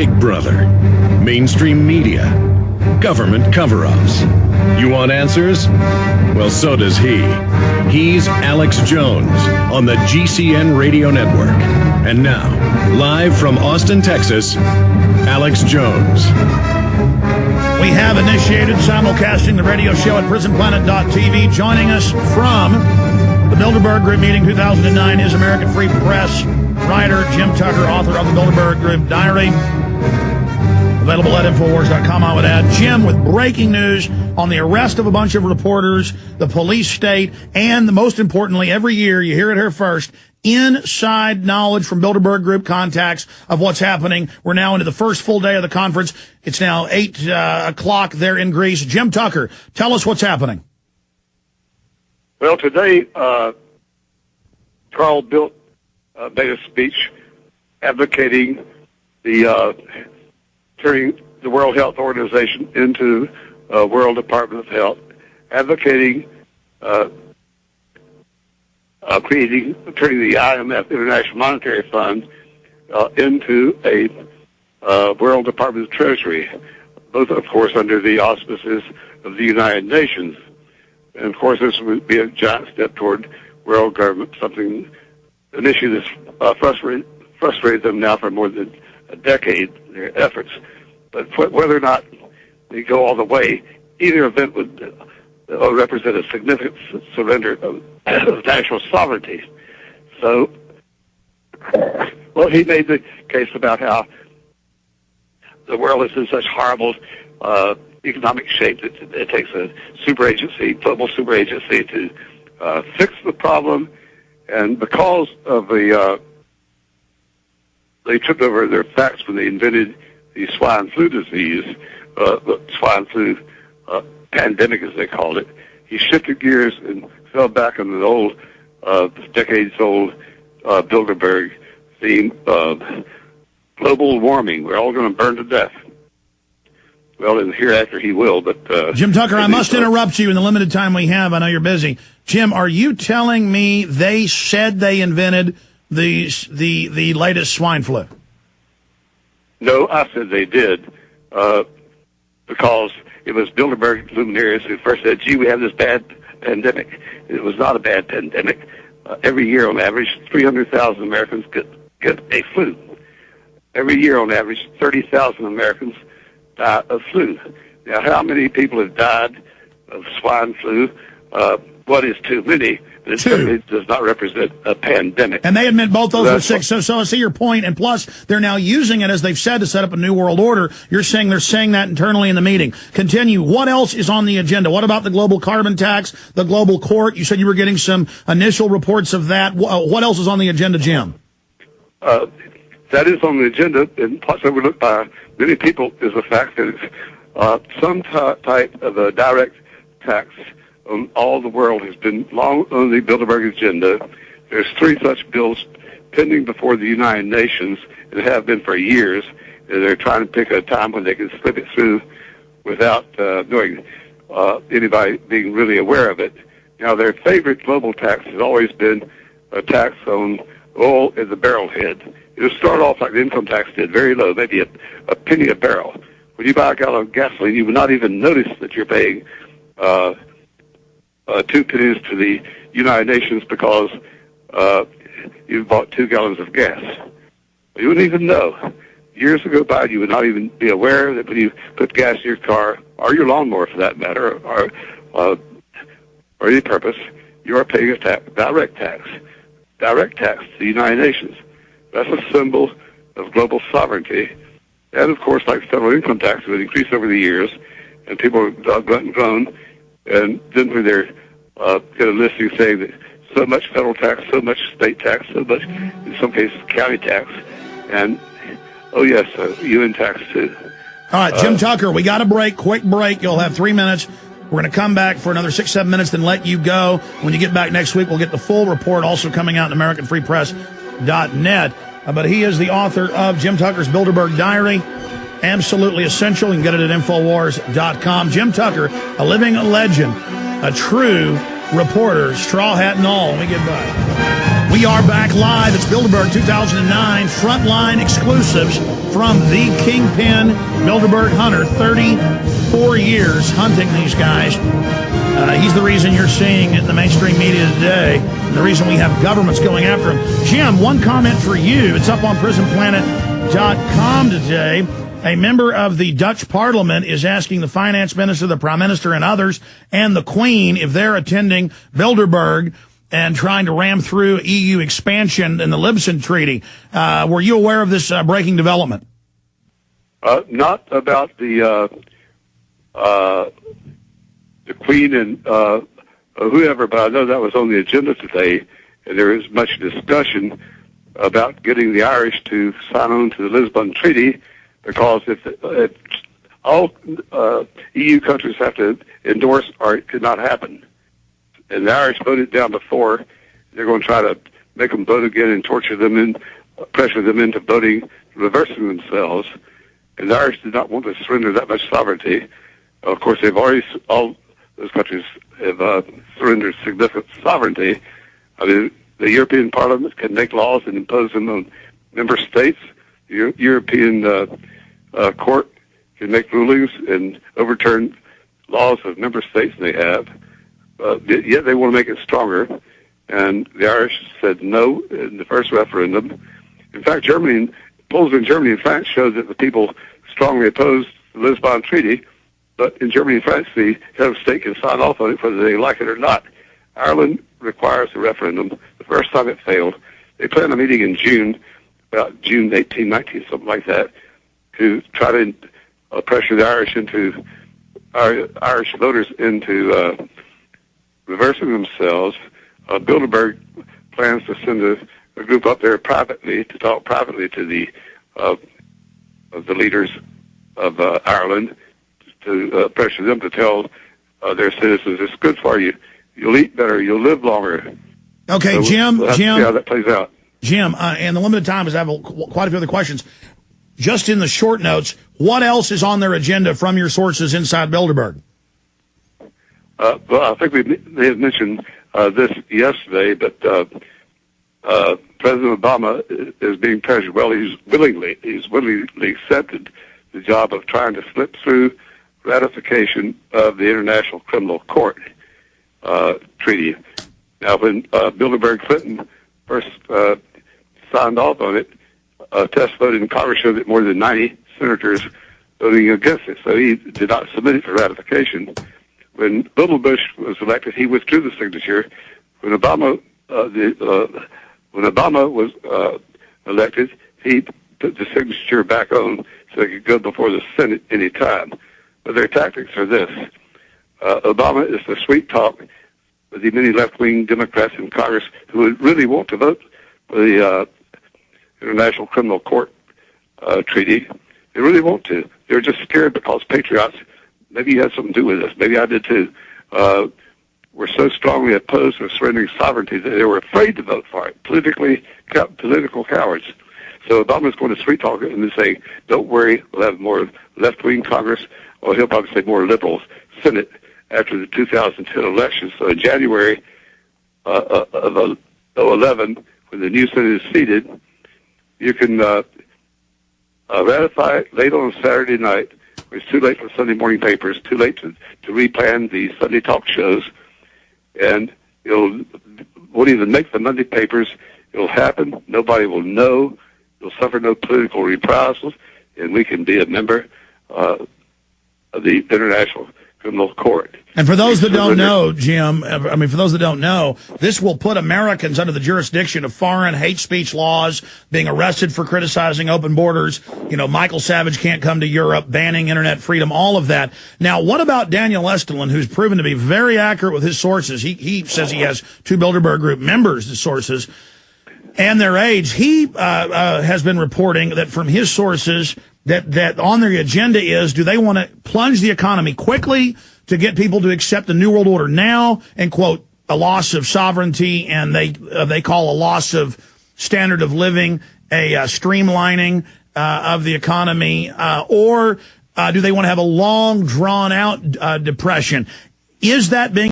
Big Brother, mainstream media, government cover-ups. You want answers? Well, so does he. He's Alex Jones on the GCN Radio Network. And now, live from Austin, Texas, Alex Jones. We have initiated simulcasting the radio show at prisonplanet.tv. Joining us from the Bilderberg Group meeting 2009 is American Free Press writer Jim Tucker, author of the Bilderberg Group Diary. Available at Infowars.com, I would add. Jim, with breaking news on the arrest of a bunch of reporters, the police state, and most importantly, every year, you hear it here first, inside knowledge from Bilderberg Group contacts of what's happening. We're now into the first full day of the conference. It's now 8 o'clock there in Greece. Jim Tucker, tell us what's happening. Well, today, Carl Bildt made a speech advocating the turning the World Health Organization into a World Department of Health, advocating turning the IMF, International Monetary Fund, into a World Department of Treasury, both, of course, under the auspices of the United Nations. And, of course, this would be a giant step toward world government, an issue that's frustrated them now for more than a decade, their efforts. But whether or not they go all the way, either event would represent a significant surrender of national sovereignty. So, well, he made the case about how the world is in such horrible economic shape that it takes a global super agency to fix the problem. And because of they took over their facts when they invented the swine flu disease, the swine flu pandemic, as they called it. He shifted gears and fell back on the old, decades-old Bilderberg theme of global warming. We're all going to burn to death. Well, and hereafter he will, but... Jim Tucker, I must interrupt you in the limited time we have. I know you're busy. Jim, are you telling me they said they invented the latest swine flu? No, I said they did, because it was Bilderberg luminaries who first said, gee, we have this bad pandemic. It was not a bad pandemic. Every year, on average, 300,000 Americans get a flu. Every year, on average, 30,000 Americans die of flu. Now, how many people have died of swine flu? What is too many? But it certainly does not represent a pandemic. And they admit both those were sick. So I see your point. And plus, they're now using it, as they've said, to set up a new world order. You're saying they're saying that internally in the meeting. Continue. What else is on the agenda? What about the global carbon tax, the global court? You said you were getting some initial reports of that. What else is on the agenda, Jim? That is on the agenda, and plus overlooked by many people, is the fact that it's some type of a direct tax on all the world has been long on the Bilderberg agenda. There's 3 such bills pending before the United Nations that have been for years. And they're trying to pick a time when they can slip it through without knowing anybody being really aware of it. Now, their favorite global tax has always been a tax on oil at the barrel head. It'll start off like the income tax did, very low, maybe a penny a barrel. When you buy a gallon of gasoline, you would not even notice that you're paying 2 pennies to the United Nations because you bought 2 gallons of gas. You wouldn't even know. Years ago by, you would not even be aware that when you put gas in your car, or your lawnmower for that matter, or any purpose, you are paying a direct tax to the United Nations. That's a symbol of global sovereignty. And, of course, like federal income tax, it would increase over the years, and people are grunt and groan. And then when they're get a listing saying that so much federal tax, so much state tax, so much, in some cases, county tax, and, oh, yes, UN tax, too. All right, Jim Tucker, we got a break, quick break. You'll have 3 minutes. We're going to come back for another 6-7 minutes, then let you go. When you get back next week, we'll get the full report also coming out in AmericanFreePress.net. But he is the author of Jim Tucker's Bilderberg Diary. Absolutely essential. You can get it at Infowars.com. Jim Tucker, a living legend, a true reporters, straw hat and all. Let me get back. We are back live. It's Bilderberg 2009 Frontline exclusives from the Kingpin Bilderberg Hunter. 34 years hunting these guys. He's the reason you're seeing it in the mainstream media today, and the reason we have governments going after him. Jim, one comment for you. It's up on prisonplanet.com today. A member of the Dutch Parliament is asking the finance minister, the prime minister, and others, and the Queen, if they're attending Bilderberg and trying to ram through EU expansion in the Lisbon Treaty. Were you aware of this breaking development? Not about the Queen and whoever, but I know that was on the agenda today, and there is much discussion about getting the Irish to sign on to the Lisbon Treaty, because if all EU countries have to endorse, or it could not happen. And the Irish voted down before. They're going to try to make them vote again and torture them and pressure them into voting, reversing themselves. And the Irish did not want to surrender that much sovereignty. Of course, they've already, all those countries have surrendered significant sovereignty. I mean, the European Parliament can make laws and impose them on member states. The European Court can make rulings and overturn laws of member states, and they have. Yet they want to make it stronger. And the Irish said no in the first referendum. In fact, polls in Germany and France showed that the people strongly opposed the Lisbon Treaty. But in Germany and France, the head of state can sign off on it whether they like it or not. Ireland requires a referendum. The first time it failed. They plan a meeting in June, about June 18, 19, something like that, to try to pressure the Irish voters into reversing themselves. Bilderberg plans to send a group up there privately to talk privately to the leaders of Ireland, to pressure them to tell their citizens it's good for you. You'll eat better. You'll live longer. Okay, so Jim. We'll have to see how that plays out. Jim, and the limited time is I have quite a few other questions. Just in the short notes, what else is on their agenda from your sources inside Bilderberg? Well, I think they had mentioned this yesterday, but President Obama is being pressured. Well, he's willingly accepted the job of trying to slip through ratification of the International Criminal Court treaty. Now, when Bilderberg Clinton first signed off on it, a test vote in Congress showed that more than 90 senators voting against it, so he did not submit it for ratification. When Bilderberg was elected, he withdrew the signature. When Obama was elected, he put the signature back on so it could go before the Senate any time. But their tactics are this. Obama is the sweet talk with the many left-wing Democrats in Congress who would really want to vote for the International Criminal Court treaty. They really want to. They're just scared because patriots, maybe you had something to do with this, maybe I did too, were so strongly opposed to surrendering sovereignty that they were afraid to vote for it, political cowards. So Obama's going to sweet talk it and say, don't worry, we'll have more left-wing Congress, or he'll probably say more liberals Senate after the 2010 elections. So in January of 2011, when the new Senate is seated, you can ratify it late on a Saturday night. It's too late for Sunday morning papers, too late to replan the Sunday talk shows, and won't even make the Monday papers. It'll happen. Nobody will know. You'll suffer no political reprisals, and we can be a member of the International Criminal Court. And for those that don't know, Jim, for those that don't know, this will put Americans under the jurisdiction of foreign hate speech laws, being arrested for criticizing open borders. Michael Savage can't come to Europe, banning internet freedom, all of that. Now, what about Daniel Estulin, who's proven to be very accurate with his sources? He says he has 2 Bilderberg Group members, the sources, and their age. He has been reporting that from his sources that on their agenda is, do they want to plunge the economy quickly to get people to accept the New World Order now and, quote, a loss of sovereignty, and they call a loss of standard of living, a streamlining of the economy, or do they want to have a long, drawn-out depression? Is that being